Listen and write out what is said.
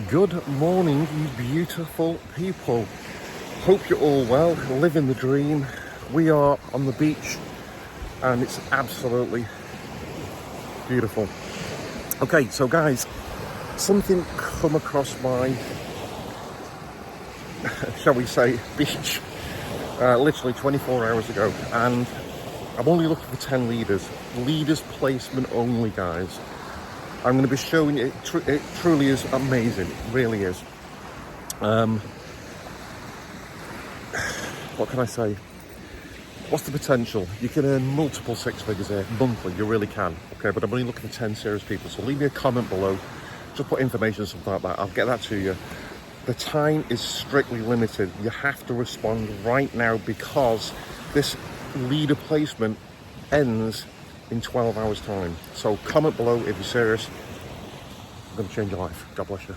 Good morning, you beautiful people. Hope you're all well, living the dream. We are on the beach and it's absolutely beautiful. Okay, so guys, something come across my, shall we say, beach, literally 24 hours ago, and I'm only looking for 10 leaders. Leaders placement only, guys. I'm going to be showing you, it truly is amazing, it really is. What can I say? What's the potential? You can earn multiple six figures here monthly, you really can. Okay, but I'm only looking for 10 serious people, so leave me a comment below, just put information, something like that, I'll get that to you. The time is strictly limited, you have to respond right now because this leader placement ends in 12 hours time. So comment below if you're serious. I'm going to change your life. God bless you.